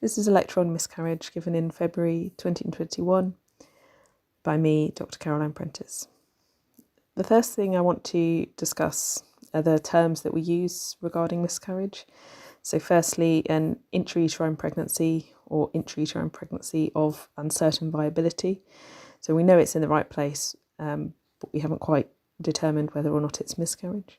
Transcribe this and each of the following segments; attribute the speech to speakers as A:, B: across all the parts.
A: This is a lecture on miscarriage given in February 2021 by me, Dr. Caroline Prentice. The first thing I want to discuss are the terms that we use regarding miscarriage. So firstly, an intrauterine pregnancy or intrauterine pregnancy of uncertain viability. So we know it's in the right place, but we haven't quite determined whether or not it's miscarriage.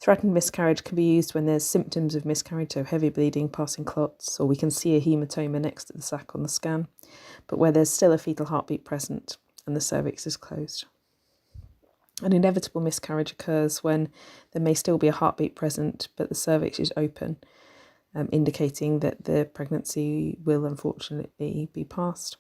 A: Threatened miscarriage can be used when there's symptoms of miscarriage, so heavy bleeding, passing clots, or we can see a haematoma next to the sac on the scan, but where there's still a fetal heartbeat present and the cervix is closed. An inevitable miscarriage occurs when there may still be a heartbeat present, but the cervix is open, indicating that the pregnancy will unfortunately be passed.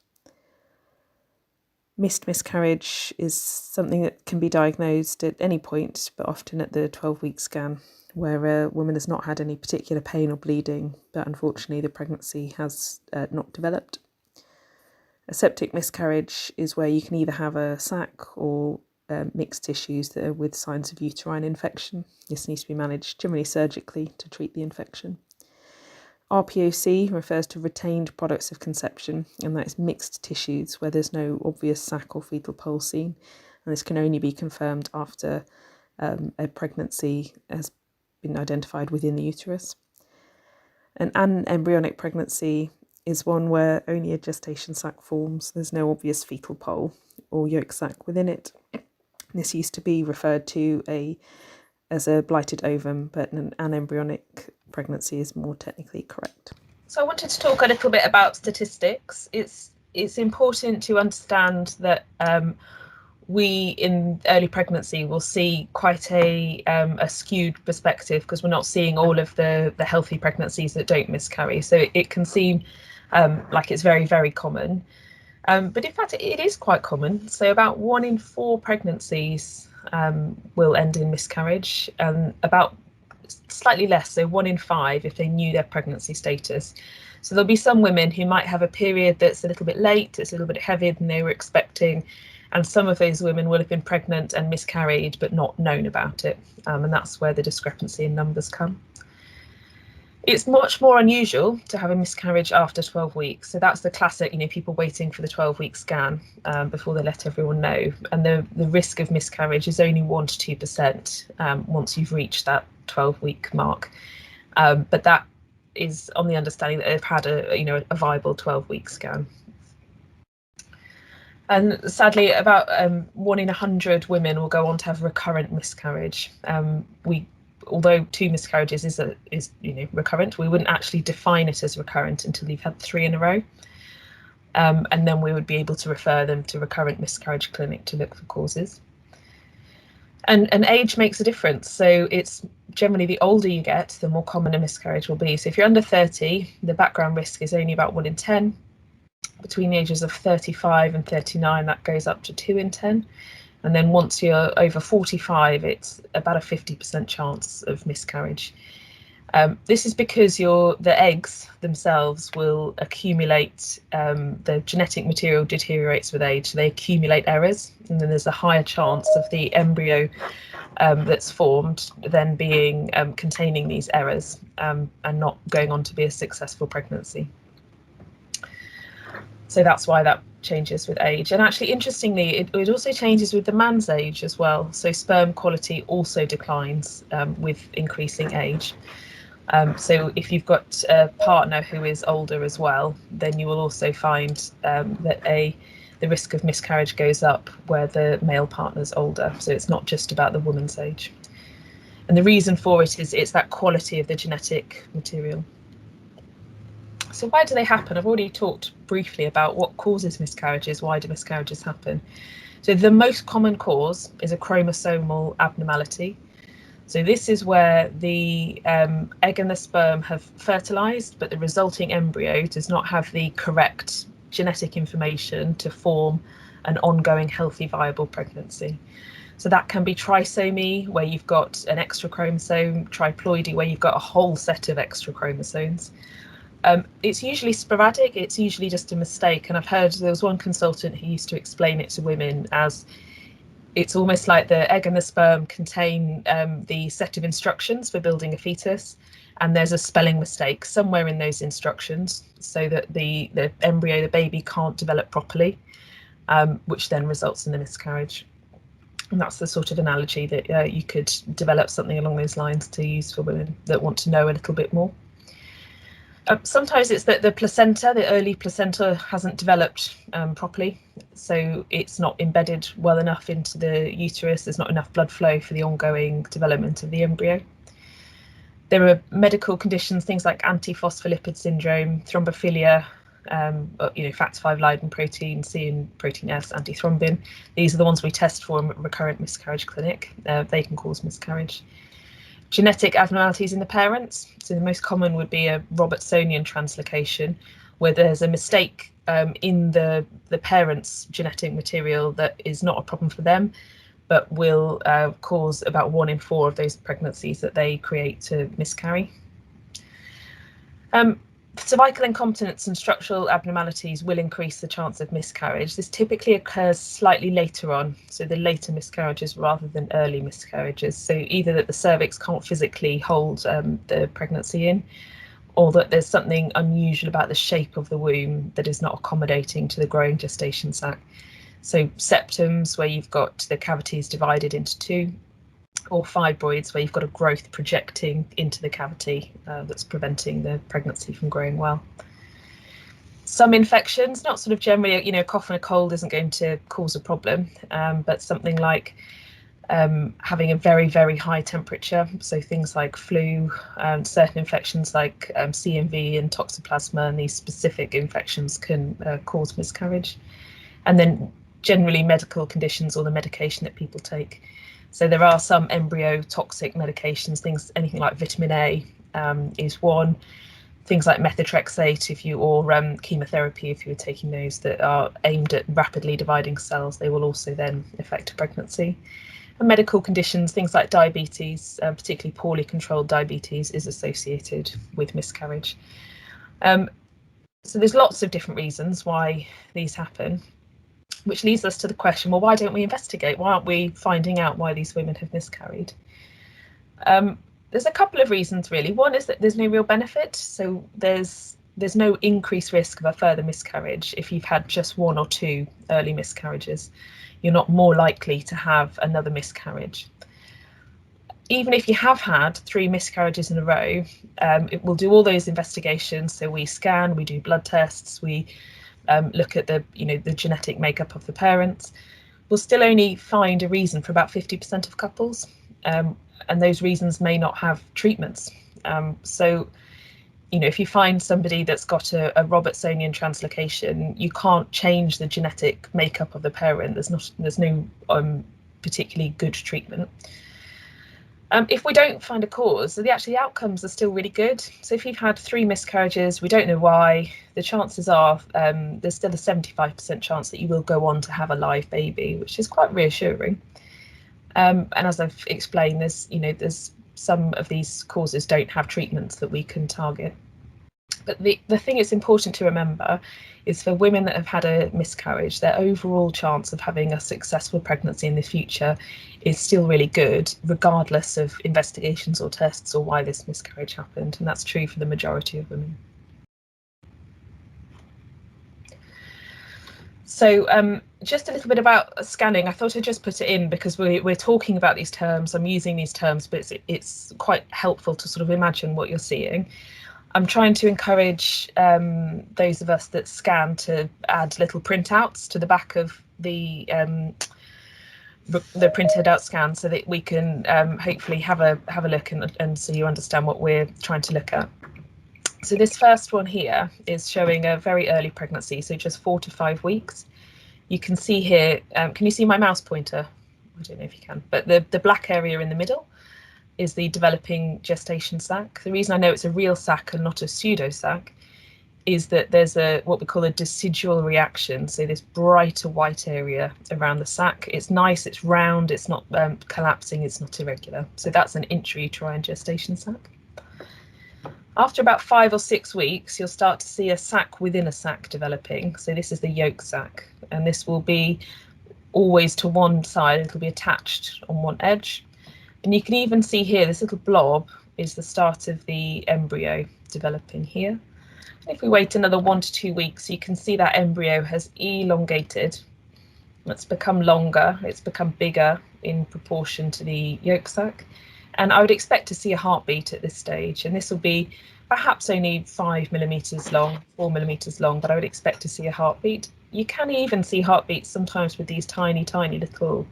A: Missed miscarriage is something that can be diagnosed at any point, but often at the 12-week scan, where a woman has not had any particular pain or bleeding, but unfortunately the pregnancy has not developed. A septic miscarriage is where you can either have a sac or mixed tissues that are with signs of uterine infection. This needs to be managed generally surgically to treat the infection. RPOC refers to retained products of conception, and that is mixed tissues where there's no obvious sac or fetal pole seen, and this can only be confirmed after a pregnancy has been identified within the uterus. An anembryonic pregnancy is one where only a gestation sac forms. There's no obvious fetal pole or yolk sac within it. This used to be referred to as a blighted ovum, but an anembryonic pregnancy is more technically correct.
B: So I wanted to talk a little bit about statistics. It's important to understand that we in early pregnancy will see quite a skewed perspective because we're not seeing all of the healthy pregnancies that don't miscarry. So it can seem like it's very, very common. But in fact, it is quite common. So about 1 in 4 pregnancies will end in miscarriage, and about slightly less, so 1 in 5 if they knew their pregnancy status. So there'll be some women who might have a period that's a little bit late, it's a little bit heavier than they were expecting, and some of those women will have been pregnant and miscarried but not known about it, and that's where the discrepancy in numbers come. It's much more unusual to have a miscarriage after 12 weeks. So that's the classic, people waiting for the 12-week scan before they let everyone know. And the risk of miscarriage is only 1 to 2% once you've reached that 12-week mark. But that is on the understanding that they've had a viable 12-week scan. And sadly, about 1 in 100 women will go on to have recurrent miscarriage. Although 2 miscarriages is recurrent, we wouldn't actually define it as recurrent until you've had 3 in a row. And then we would be able to refer them to recurrent miscarriage clinic to look for causes. And age makes a difference. So it's generally the older you get, the more common a miscarriage will be. So if you're under 30, the background risk is only about 1 in 10. Between the ages of 35 and 39, that goes up to 2 in 10. And then once you're over 45, it's about a 50% chance of miscarriage. This is because the eggs themselves will accumulate, the genetic material deteriorates with age, so they accumulate errors, and then there's a higher chance of the embryo that's formed then being containing these errors and not going on to be a successful pregnancy. So that's why that changes with age. And actually, interestingly, it also changes with the man's age as well. So sperm quality also declines with increasing age. So if you've got a partner who is older as well, then you will also find that the risk of miscarriage goes up where the male partner's older. So it's not just about the woman's age. And the reason for it is it's that quality of the genetic material. So why do they happen? I've already talked briefly about what causes miscarriages. Why do miscarriages happen? So the most common cause is a chromosomal abnormality. So this is where the egg and the sperm have fertilized, but the resulting embryo does not have the correct genetic information to form an ongoing healthy viable pregnancy. So that can be trisomy, where you've got an extra chromosome, triploidy, where you've got a whole set of extra chromosomes. It's usually sporadic, it's usually just a mistake. And I've heard there was one consultant who used to explain it to women as it's almost like the egg and the sperm contain the set of instructions for building a fetus, and there's a spelling mistake somewhere in those instructions, so that the embryo, the baby, can't develop properly, which then results in the miscarriage. And that's the sort of analogy that you could develop something along those lines to use for women that want to know a little bit more. Sometimes it's that the placenta, the early placenta, hasn't developed properly, so it's not embedded well enough into the uterus. There's not enough blood flow for the ongoing development of the embryo. There are medical conditions, things like antiphospholipid syndrome, thrombophilia, factor V Leiden protein, C and protein S, antithrombin. These are the ones we test for in recurrent miscarriage clinic. They can cause miscarriage. Genetic abnormalities in the parents. So the most common would be a Robertsonian translocation, where there's a mistake in the parents' genetic material that is not a problem for them, but will cause about 1 in 4 of those pregnancies that they create to miscarry. Cervical incontinence and structural abnormalities will increase the chance of miscarriage. This typically occurs slightly later on, so the later miscarriages rather than early miscarriages. So either that the cervix can't physically hold the pregnancy in, or that there's something unusual about the shape of the womb that is not accommodating to the growing gestation sac. So septums, where you've got the cavities divided into 2, or fibroids, where you've got a growth projecting into the cavity that's preventing the pregnancy from growing well. Some infections, not sort of generally, a cough and a cold isn't going to cause a problem, but something like having a very, very high temperature, so things like flu, certain infections like CMV and toxoplasma, and these specific infections can cause miscarriage. And then generally medical conditions or the medication that people take. So there are some embryo toxic medications, anything like vitamin A is one, things like methotrexate or chemotherapy, if you're taking those that are aimed at rapidly dividing cells, they will also then affect pregnancy. And medical conditions, things like diabetes, particularly poorly controlled diabetes, is associated with miscarriage. So there's lots of different reasons why these happen, which leads us to the question, well, why don't we investigate? Why aren't we finding out why these women have miscarried? There's a couple of reasons, really. One is that there's no real benefit. So there's no increased risk of a further miscarriage if you've had just 1 or 2 early miscarriages. You're not more likely to have another miscarriage. Even if you have had 3 miscarriages in a row, it will do all those investigations. So we scan, we do blood tests, we look at the genetic makeup of the parents. We'll still only find a reason for about 50% of couples, and those reasons may not have treatments. So if you find somebody that's got a Robertsonian translocation, you can't change the genetic makeup of the parent. There's no particularly good treatment. If we don't find a cause, the outcomes are still really good. So if you've had 3 miscarriages, we don't know why, the chances are there's still a 75% chance that you will go on to have a live baby, which is quite reassuring. And as I've explained, there's some of these causes don't have treatments that we can target. But the thing it's important to remember is for women that have had a miscarriage, their overall chance of having a successful pregnancy in the future is still really good, regardless of investigations or tests or why this miscarriage happened. And that's true for the majority of women. So just a little bit about scanning. I thought I'd just put it in because we're talking about these terms. I'm using these terms, but it's quite helpful to sort of imagine what you're seeing. I'm trying to encourage those of us that scan to add little printouts to the back of the printed out scan, so that we can hopefully have a look and so you understand what we're trying to look at. So this first one here is showing a very early pregnancy, so just 4 to 5 weeks. You can see here, can you see my mouse pointer? I don't know if you can, but the black area in the middle is the developing gestation sac. The reason I know it's a real sac and not a pseudo sac is that there's what we call a decidual reaction. So this brighter white area around the sac. It's nice, it's round, it's not collapsing, it's not irregular. So that's an intrauterine gestation sac. After about 5 or 6 weeks, you'll start to see a sac within a sac developing. So this is the yolk sac, and this will be always to one side. It'll be attached on one edge. And you can even see here this little blob is the start of the embryo developing here. If we wait another 1 to 2 weeks, you can see that embryo has elongated. It's become longer, it's become bigger in proportion to the yolk sac. And I would expect to see a heartbeat at this stage. And this will be perhaps only 5 millimeters long, 4 millimeters long, but I would expect to see a heartbeat. You can even see heartbeats sometimes with these tiny, tiny little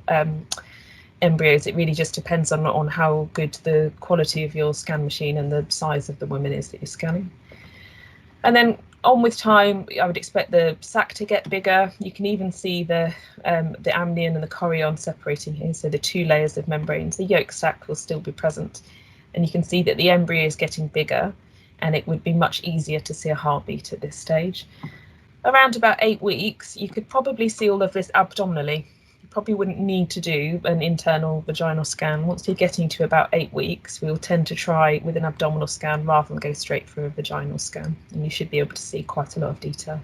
B: embryos. It really just depends on how good the quality of your scan machine and the size of the woman is that you're scanning. And then on with time, I would expect the sac to get bigger. You can even see the amnion and the chorion separating here, so the 2 layers of membranes. The yolk sac will still be present, and you can see that the embryo is getting bigger, and it would be much easier to see a heartbeat at this stage. Around about 8 weeks, you could probably see all of this abdominally. You probably wouldn't need to do an internal vaginal scan. Once you're getting to about 8 weeks, we'll tend to try with an abdominal scan rather than go straight for a vaginal scan, and you should be able to see quite a lot of detail.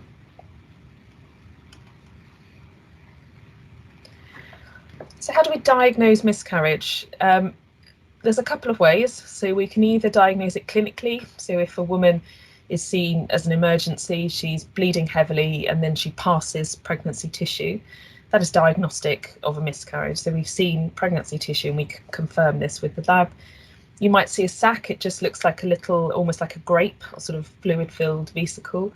B: So how do we diagnose miscarriage? There's a couple of ways. So we can either diagnose it clinically. So if a woman is seen as an emergency, she's bleeding heavily, and then she passes pregnancy tissue, that is diagnostic of a miscarriage. So we've seen pregnancy tissue and we can confirm this with the lab. You might see a sac, it just looks like a little, almost like a grape, or sort of fluid-filled vesicle.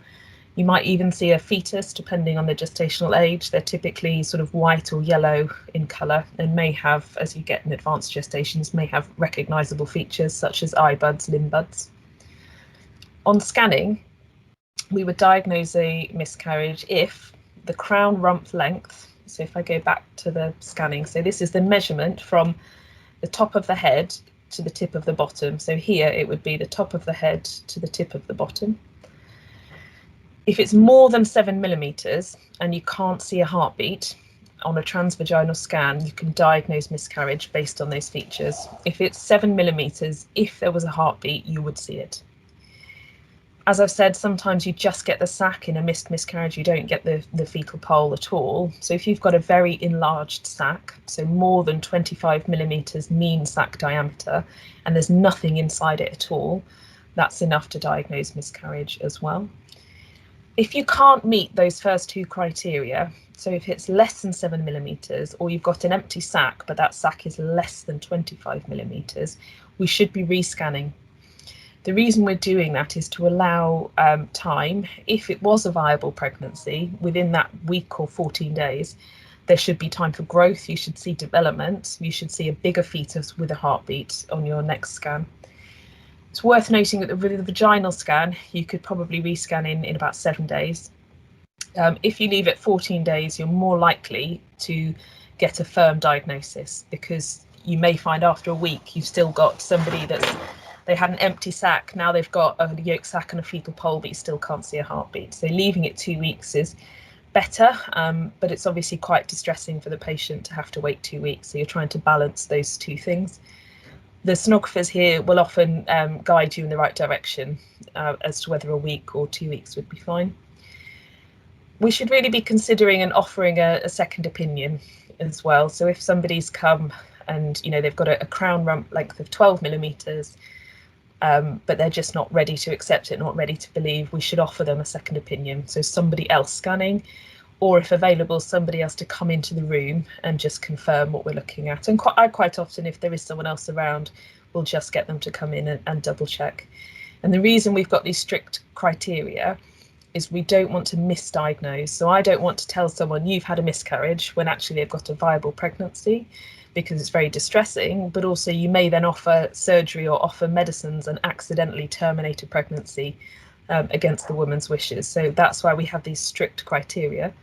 B: You might even see a fetus, depending on the gestational age. They're typically sort of white or yellow in colour and may have, as you get in advanced gestations, may have recognisable features such as eye buds, limb buds. On scanning, we would diagnose a miscarriage if the crown rump length, so if I go back to the scanning, so this is the measurement from the top of the head to the tip of the bottom. So here it would be the top of the head to the tip of the bottom. If it's more than 7 millimeters and you can't see a heartbeat on a transvaginal scan, you can diagnose miscarriage based on those features. If it's 7 millimeters, if there was a heartbeat, you would see it. As I've said, sometimes you just get the sac in a missed miscarriage, you don't get the fetal pole at all. So if you've got a very enlarged sac, so more than 25 millimeters mean sac diameter, and there's nothing inside it at all, that's enough to diagnose miscarriage as well. If you can't meet those first 2 criteria, so if it's less than 7 millimeters, or you've got an empty sac, but that sac is less than 25 millimeters, we should be rescanning. The reason we're doing that is to allow time, if it was a viable pregnancy, within that week or 14 days, there should be time for growth, you should see development, you should see a bigger fetus with a heartbeat on your next scan. It's worth noting that with the vaginal scan, you could probably rescan in about 7 days. If you leave it 14 days, you're more likely to get a firm diagnosis, because you may find after a week you've still got somebody they had an empty sac, now they've got a yolk sac and a fetal pole, but you still can't see a heartbeat. So leaving it 2 weeks is better, but it's obviously quite distressing for the patient to have to wait 2 weeks. So you're trying to balance those 2 things. The sonographers here will often guide you in the right direction as to whether a week or 2 weeks would be fine. We should really be considering and offering a second opinion as well. So if somebody's come and they've got a crown rump length of 12 millimeters, but they're just not ready to accept it, not ready to believe, we should offer them a second opinion. So somebody else scanning, or if available, somebody else to come into the room and just confirm what we're looking at. And quite often, if there is someone else around, we'll just get them to come in and double check. And the reason we've got these strict criteria is we don't want to misdiagnose. So I don't want to tell someone you've had a miscarriage when actually they've got a viable pregnancy, because it's very distressing, but also you may then offer surgery or offer medicines and accidentally terminate a pregnancy against the woman's wishes. So that's why we have these strict criteria.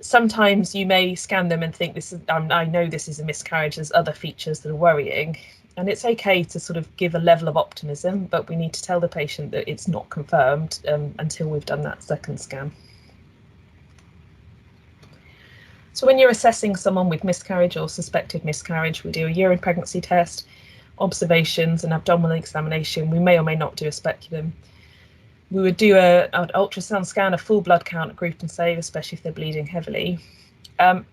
B: Sometimes you may scan them and think I know this is a miscarriage, there's other features that are worrying, and it's okay to sort of give a level of optimism, but we need to tell the patient that it's not confirmed until we've done that second scan. So when you're assessing someone with miscarriage or suspected miscarriage, we do a urine pregnancy test, observations, and abdominal examination. We may or may not do a speculum. We would do an ultrasound scan, a full blood count at group and save, especially if they're bleeding heavily. A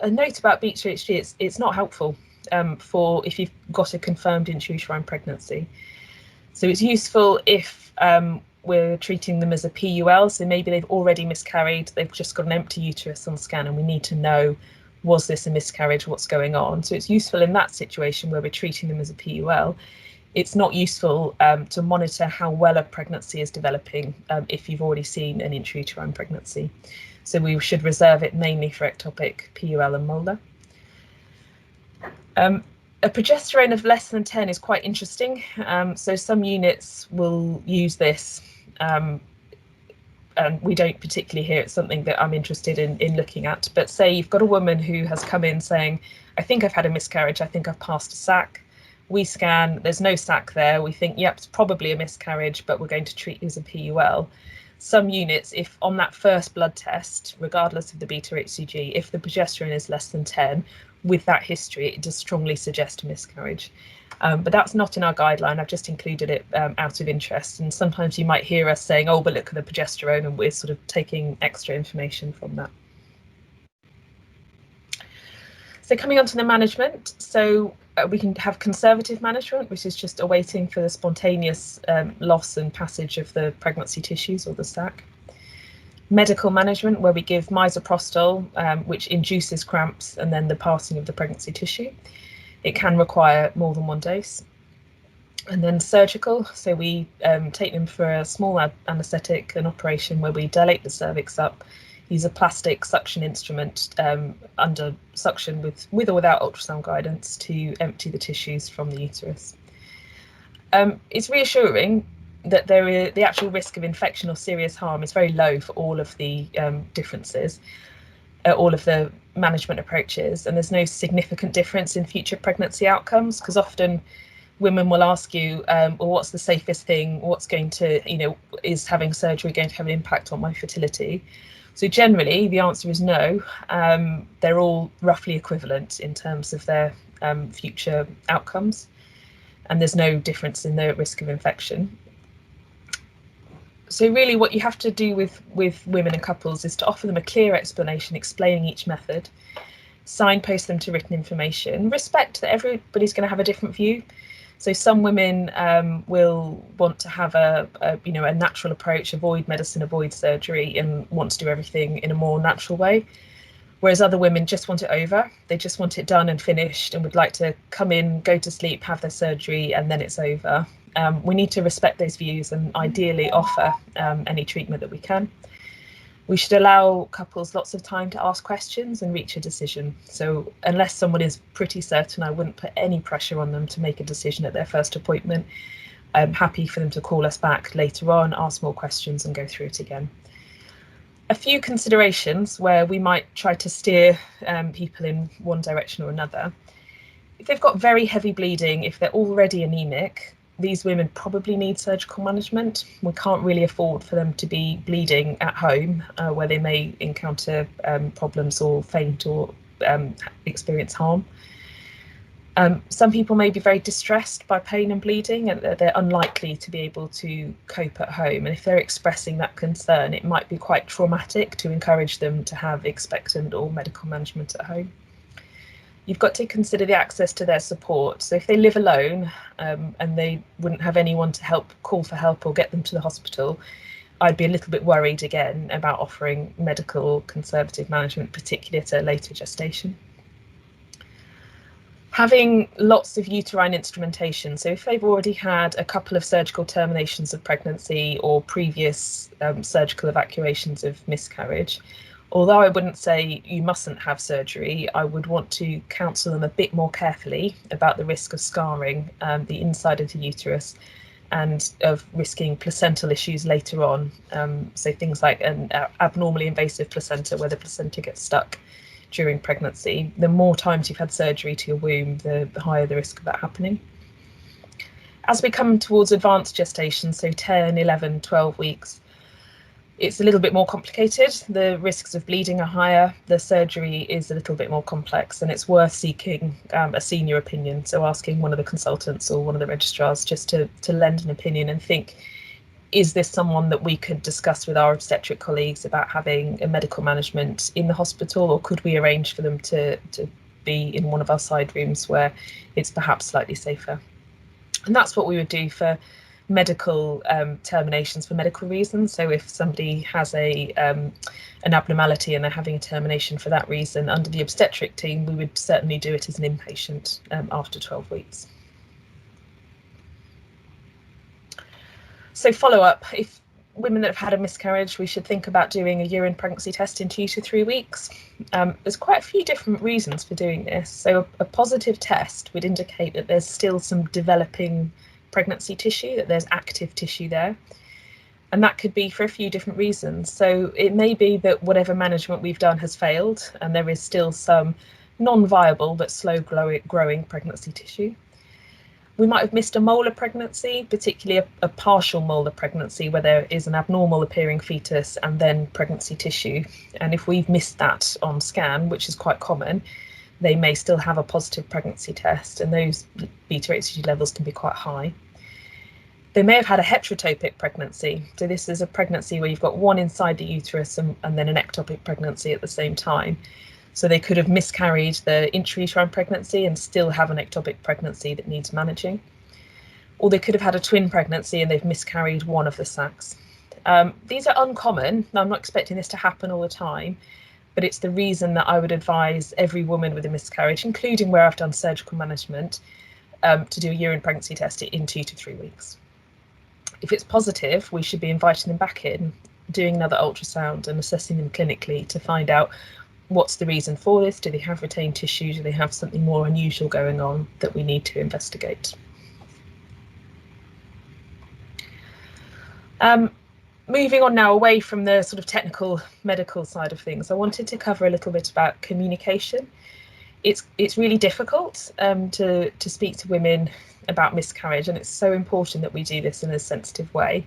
B: note about BHG, it's not helpful. for if you've got a confirmed intrauterine pregnancy. So it's useful if we're treating them as a PUL, so maybe they've already miscarried, they've just got an empty uterus on scan, and we need to know, was this a miscarriage, what's going on? So it's useful in that situation where we're treating them as a PUL. It's not useful to monitor how well a pregnancy is developing if you've already seen an intrauterine pregnancy. So we should reserve it mainly for ectopic, PUL and molar. A progesterone of less than 10 is quite interesting. So some units will use this, and we don't particularly hear it's something that I'm interested in looking at. But say you've got a woman who has come in saying, I think I've had a miscarriage, I think I've passed a sac. We scan, there's no sac there. We think, yep, it's probably a miscarriage, but we're going to treat you as a PUL. Some units, if on that first blood test, regardless of the beta HCG, if the progesterone is less than 10, with that history, it does strongly suggest a miscarriage. But that's not in our guideline. I've just included it out of interest. And sometimes you might hear us saying, oh, but look at the progesterone, and we're sort of taking extra information from that. So coming on to the management, so we can have conservative management, which is just awaiting for the spontaneous loss and passage of the pregnancy tissues or the sac. Medical management, where we give misoprostol, which induces cramps and then the passing of the pregnancy tissue. It can require more than one dose. And then surgical, so we take them for a small anaesthetic, an operation where we dilate the cervix up, use a plastic suction instrument under suction with or without ultrasound guidance to empty the tissues from the uterus. It's reassuring that the actual risk of infection or serious harm is very low for all of the differences, all of the management approaches, and there's no significant difference in future pregnancy outcomes, because often women will ask you, well, what's the safest thing? What's going to, is having surgery going to have an impact on my fertility? So generally, the answer is no. They're all roughly equivalent in terms of their future outcomes, and there's no difference in the risk of infection. So really what you have to do with women and couples is to offer them a clear explanation explaining each method, signpost them to written information, respect that everybody's going to have a different view. So some women will want to have a natural approach, avoid medicine, avoid surgery, and want to do everything in a more natural way. Whereas other women just want it over. They just want it done and finished and would like to come in, go to sleep, have their surgery, and then it's over. We need to respect those views and ideally offer any treatment that we can. We should allow couples lots of time to ask questions and reach a decision. So unless someone is pretty certain, I wouldn't put any pressure on them to make a decision at their first appointment. I'm happy for them to call us back later on, ask more questions and go through it again. A few considerations where we might try to steer people in one direction or another. If they've got very heavy bleeding, if they're already anemic, these women probably need surgical management. We can't really afford for them to be bleeding at home where they may encounter problems or faint or experience harm. Some people may be very distressed by pain and bleeding, and they're unlikely to be able to cope at home. And if they're expressing that concern, it might be quite traumatic to encourage them to have expectant or medical management at home. You've got to consider the access to their support. So if they live alone and they wouldn't have anyone to call for help or get them to the hospital, I'd be a little bit worried again about offering medical conservative management, particularly at a later gestation. Having lots of uterine instrumentation. So if they've already had a couple of surgical terminations of pregnancy or previous surgical evacuations of miscarriage, although I wouldn't say you mustn't have surgery, I would want to counsel them a bit more carefully about the risk of scarring the inside of the uterus and of risking placental issues later on. So things like an abnormally invasive placenta where the placenta gets stuck during pregnancy. The more times you've had surgery to your womb, the higher the risk of that happening. As we come towards advanced gestation, so 10, 11, 12 weeks, it's a little bit more complicated. The risks of bleeding are higher. The surgery is a little bit more complex, and it's worth seeking a senior opinion. So asking one of the consultants or one of the registrars just to lend an opinion and think, is this someone that we could discuss with our obstetric colleagues about having a medical management in the hospital, or could we arrange for them to be in one of our side rooms where it's perhaps slightly safer. And that's what we would do for medical terminations for medical reasons. So if somebody has an abnormality and they're having a termination for that reason, under the obstetric team, we would certainly do it as an inpatient after 12 weeks. So follow-up, if women that have had a miscarriage, we should think about doing a urine pregnancy test in 2 to 3 weeks. There's quite a few different reasons for doing this. So a positive test would indicate that there's still some developing pregnancy tissue, that there's active tissue there. And that could be for a few different reasons. So it may be that whatever management we've done has failed and there is still some non-viable but slow growing pregnancy tissue. We might have missed a molar pregnancy, particularly a partial molar pregnancy where there is an abnormal appearing fetus and then pregnancy tissue. And if we've missed that on scan, which is quite common, they may still have a positive pregnancy test, and those beta-HCG levels can be quite high. They may have had a heterotopic pregnancy. So this is a pregnancy where you've got one inside the uterus and then an ectopic pregnancy at the same time. So they could have miscarried the intrauterine pregnancy and still have an ectopic pregnancy that needs managing. Or they could have had a twin pregnancy and they've miscarried one of the sacs. These are uncommon. I'm not expecting this to happen all the time, but it's the reason that I would advise every woman with a miscarriage, including where I've done surgical management, to do a urine pregnancy test in 2 to 3 weeks. If it's positive, we should be inviting them back in, doing another ultrasound and assessing them clinically to find out what's the reason for this. Do they have retained tissue? Do they have something more unusual going on that we need to investigate? Moving on now away from the sort of technical medical side of things, I wanted to cover a little bit about communication. It's really difficult to speak to women about miscarriage, and it's so important that we do this in a sensitive way.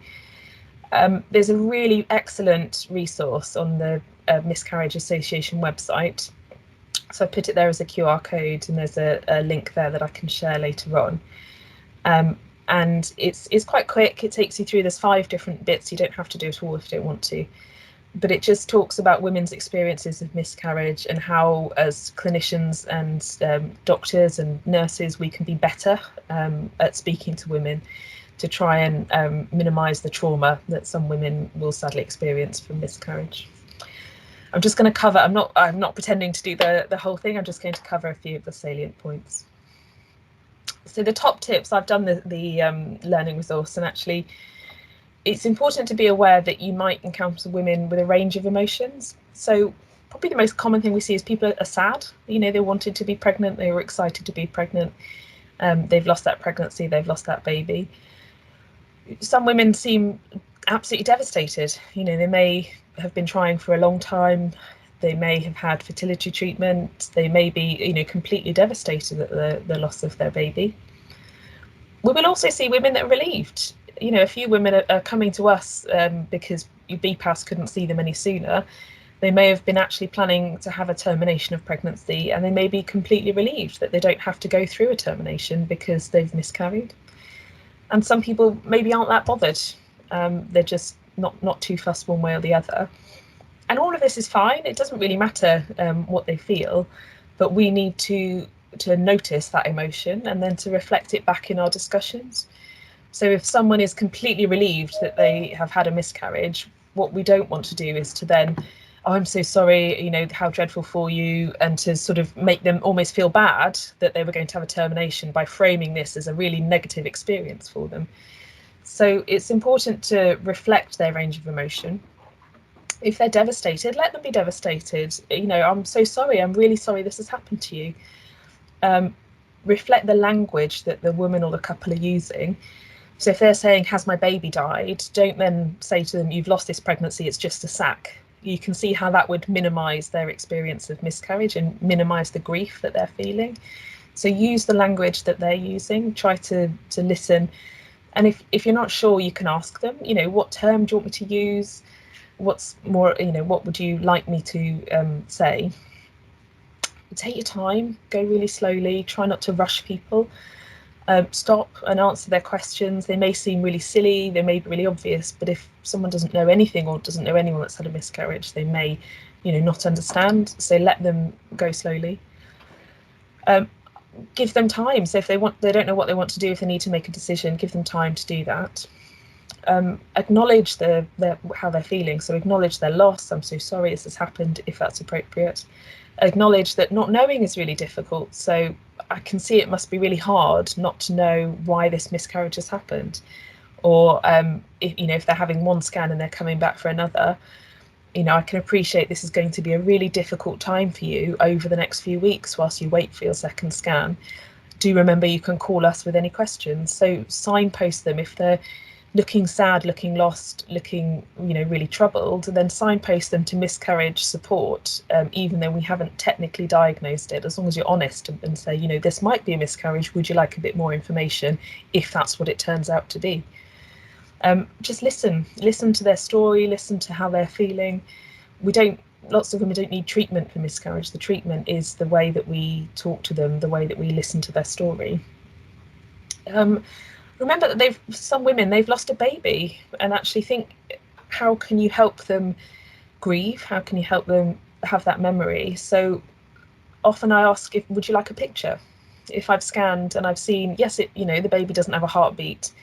B: There's a really excellent resource on the Miscarriage Association website. So I put it there as a QR code, and there's a link there that I can share later on. And it's quite quick. It takes you through, there's 5 different bits. You don't have to do it all if you don't want to. But it just talks about women's experiences of miscarriage and how, as clinicians and doctors and nurses, we can be better at speaking to women to try and minimise the trauma that some women will sadly experience from miscarriage. I'm just going to cover, I'm not pretending to do the whole thing, I'm just going to cover a few of the salient points. So the top tips, I've done the learning resource, and actually it's important to be aware that you might encounter women with a range of emotions. So probably the most common thing we see is people are sad. You know, they wanted to be pregnant, they were excited to be pregnant, they've lost that pregnancy, they've lost that baby. Some women seem absolutely devastated. You know, they may have been trying for a long time, they may have had fertility treatment, they may be, you know, completely devastated at the loss of their baby. We will also see women that are relieved. You know, a few women are coming to us because BPAS couldn't see them any sooner. They may have been actually planning to have a termination of pregnancy, and they may be completely relieved that they don't have to go through a termination because they've miscarried. And some people maybe aren't that bothered. They're just not too fussed one way or the other. And all of this is fine. It doesn't really matter what they feel, but we need to notice that emotion and then to reflect it back in our discussions. So if someone is completely relieved that they have had a miscarriage, what we don't want to do is to then, oh, I'm so sorry, you know, how dreadful for you, and to sort of make them almost feel bad that they were going to have a termination by framing this as a really negative experience for them. So it's important to reflect their range of emotion. If they're devastated, let them be devastated. You know, I'm so sorry, I'm really sorry this has happened to you. Reflect the language that the woman or the couple are using. So if they're saying, has my baby died, don't then say to them, you've lost this pregnancy, it's just a sac. You can see how that would minimise their experience of miscarriage and minimise the grief that they're feeling. So use the language that they're using, try to listen. And if you're not sure, you can ask them, you know, what term do you want me to use? What's more, you know, what would you like me to say? Take your time, go really slowly, try not to rush people. Stop and answer their questions. They may seem really silly, they may be really obvious, but if someone doesn't know anything or doesn't know anyone that's had a miscarriage, they may, you know, not understand. So let them go slowly. Give them time. So if they don't know what they want to do, if they need to make a decision, give them time to do that. Acknowledge how they're feeling. So acknowledge their loss. I'm so sorry this has happened, if that's appropriate. Acknowledge that not knowing is really difficult. So I can see it must be really hard not to know why this miscarriage has happened. Or if they're having one scan and they're coming back for another, I can appreciate this is going to be a really difficult time for you over the next few weeks whilst you wait for your second scan. Do remember you can call us with any questions. So signpost them if they're looking sad, looking lost, looking really troubled, and then signpost them to miscarriage support, even though we haven't technically diagnosed it. As long as you're honest and say, this might be a miscarriage, would you like a bit more information, if that's what it turns out to be. Just listen to their story, listen to how they're feeling. Lots of women don't need treatment for miscarriage. The treatment is the way that we talk to them, the way that we listen to their story. Remember that some women, they've lost a baby, and actually think, how can you help them grieve? How can you help them have that memory? So often I ask, would you like a picture? If I've scanned and I've seen, yes, the baby doesn't have a heartbeat,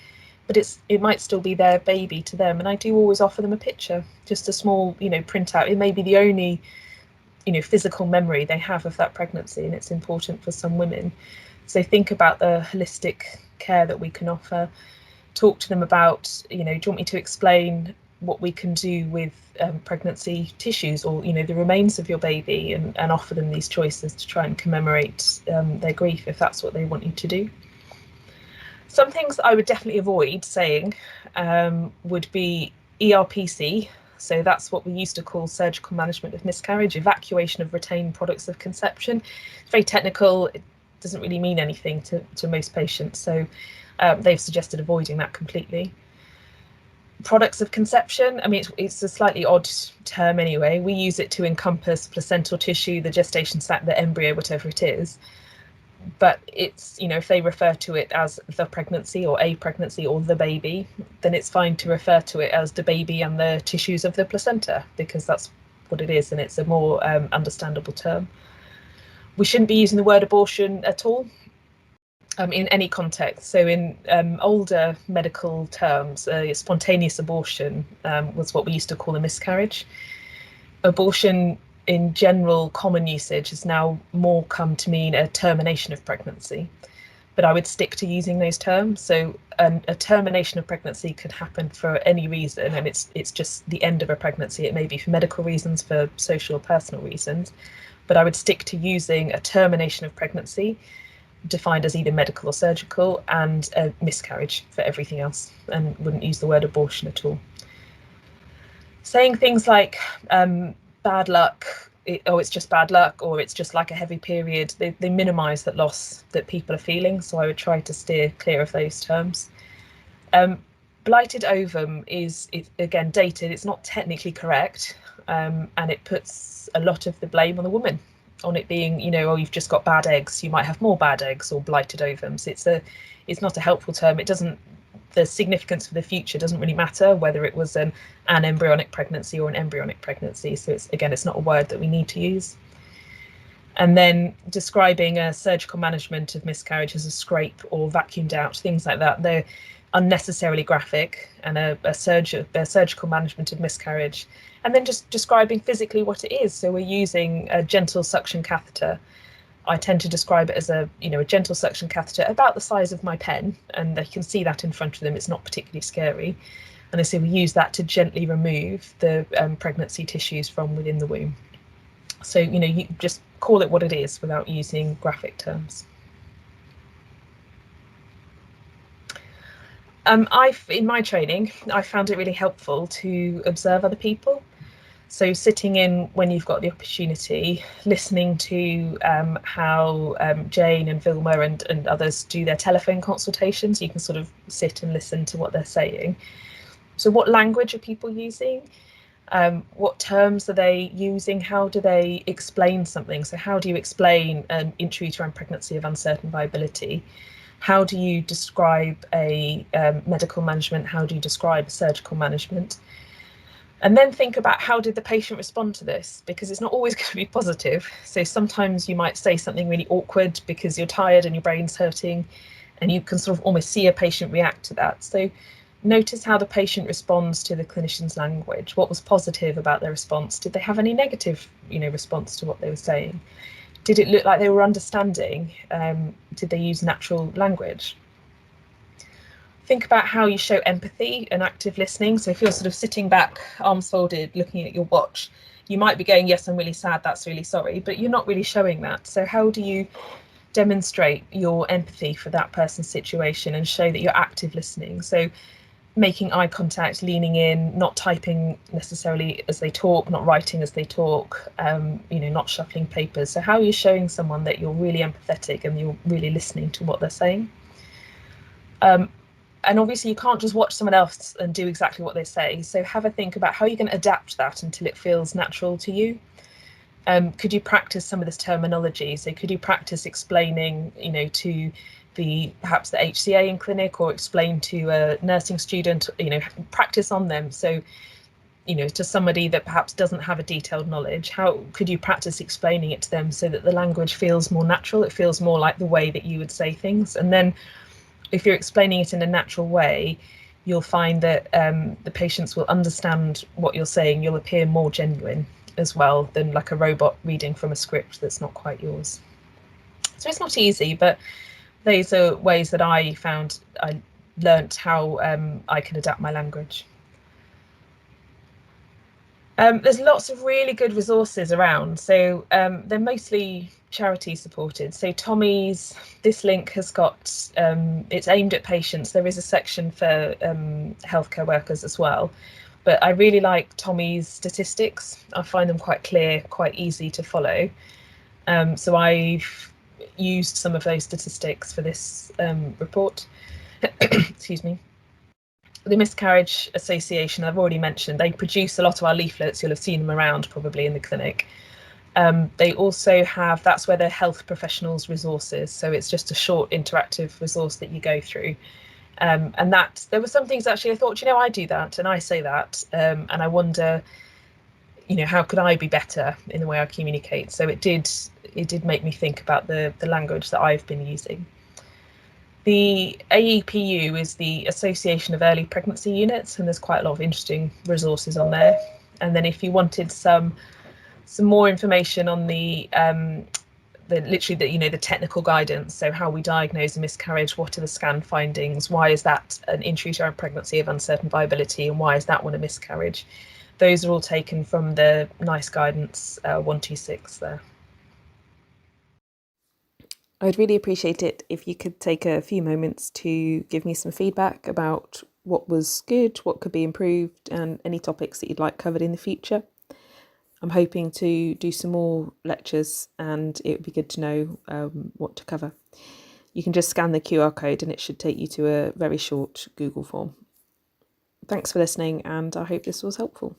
B: but it might still be their baby to them, and I do always offer them a picture, just a small printout. It may be the only physical memory they have of that pregnancy, and it's important for some women. So think about the holistic care that we can offer. Talk to them about, do you want me to explain what we can do with pregnancy tissues, or the remains of your baby, and offer them these choices to try and commemorate their grief, if that's what they want you to do. Some things that I would definitely avoid saying would be ERPC. So that's what we used to call surgical management of miscarriage, evacuation of retained products of conception. It's very technical. It doesn't really mean anything to most patients. So they've suggested avoiding that completely. Products of conception, I mean, it's a slightly odd term anyway. We use it to encompass placental tissue, the gestation sac, the embryo, whatever it is. But it's, if they refer to it as the pregnancy or a pregnancy or the baby, then it's fine to refer to it as the baby and the tissues of the placenta, because that's what it is, and it's a more understandable term. We shouldn't be using the word abortion at all in any context. So in older medical terms, spontaneous abortion was what we used to call a miscarriage. Abortion in general common usage has now more come to mean a termination of pregnancy, but I would stick to using those terms. So a termination of pregnancy could happen for any reason, and it's just the end of a pregnancy. It may be for medical reasons, for social or personal reasons, but I would stick to using a termination of pregnancy, defined as either medical or surgical, and a miscarriage for everything else, and wouldn't use the word abortion at all. Saying things like bad luck, it's just bad luck, or it's just like a heavy period, they minimise that loss that people are feeling, so I would try to steer clear of those terms. Blighted ovum is again dated, it's not technically correct, and it puts a lot of the blame on the woman, on it being, you've just got bad eggs, you might have more bad eggs, or blighted ovums. It's not a helpful term. The significance for the future doesn't really matter whether it was an embryonic pregnancy or an embryonic pregnancy. So it's not a word that we need to use. And then describing a surgical management of miscarriage as a scrape or vacuumed out, things like that, they're unnecessarily graphic, and a surgical management of miscarriage. And then just describing physically what it is. So we're using a gentle suction catheter. I tend to describe it as a gentle suction catheter about the size of my pen, and they can see that in front of them. It's not particularly scary. And I say we use that to gently remove the pregnancy tissues from within the womb. So, you just call it what it is without using graphic terms. In my training, I found it really helpful to observe other people. So sitting in when you've got the opportunity, listening to how Jane and Vilma and others do their telephone consultations. You can sort of sit and listen to what they're saying. So what language are people using? What terms are they using? How do they explain something? So how do you explain an intrauterine pregnancy of uncertain viability? How do you describe a medical management? How do you describe a surgical management? And then think about, how did the patient respond to this? Because it's not always going to be positive. So sometimes you might say something really awkward because you're tired and your brain's hurting, and you can sort of almost see a patient react to that. So notice how the patient responds to the clinician's language. What was positive about their response? Did they have any negative, response to what they were saying? Did it look like they were understanding? Did they use natural language? Think about how you show empathy and active listening. So if you're sort of sitting back, arms folded, looking at your watch, you might be going, yes, I'm really sad, that's really sorry, but you're not really showing that. So how do you demonstrate your empathy for that person's situation and show that you're active listening? So making eye contact, leaning in, not typing necessarily as they talk, not writing as they talk, not shuffling papers. So how are you showing someone that you're really empathetic and you're really listening to what they're saying? And obviously you can't just watch someone else and do exactly what they say. So have a think about how you're going to adapt that until it feels natural to you. Could you practice some of this terminology? So could you practice explaining, to perhaps the HCA in clinic, or explain to a nursing student, practice on them. So, to somebody that perhaps doesn't have a detailed knowledge, how could you practice explaining it to them so that the language feels more natural? It feels more like the way that you would say things. And then if you're explaining it in a natural way, you'll find that the patients will understand what you're saying. You'll appear more genuine as well than like a robot reading from a script that's not quite yours. So it's not easy, but these are ways that I found I learnt how I can adapt my language. There's lots of really good resources around. So they're mostly charity supported. So Tommy's, this link has got, it's aimed at patients. There is a section for healthcare workers as well. But I really like Tommy's statistics. I find them quite clear, quite easy to follow. So I've used some of those statistics for this report. Excuse me. The Miscarriage Association, I've already mentioned, they produce a lot of our leaflets. You'll have seen them around probably in the clinic. They also have, that's where the health professionals resources. So it's just a short interactive resource that you go through. And that there were some things actually I thought, I do that and I say that. And I wonder, how could I be better in the way I communicate? So it did make me think about the language that I've been using. The AEPU is the Association of Early Pregnancy Units, and there's quite a lot of interesting resources on there. And then if you wanted some more information on the technical guidance, so how we diagnose a miscarriage, what are the scan findings, why is that an intrauterine pregnancy of uncertain viability, and why is that one a miscarriage? Those are all taken from the NICE guidance 126 there.
A: I'd really appreciate it if you could take a few moments to give me some feedback about what was good, what could be improved, and any topics that you'd like covered in the future. I'm hoping to do some more lectures, and it would be good to know what to cover. You can just scan the QR code and it should take you to a very short Google form. Thanks for listening, and I hope this was helpful.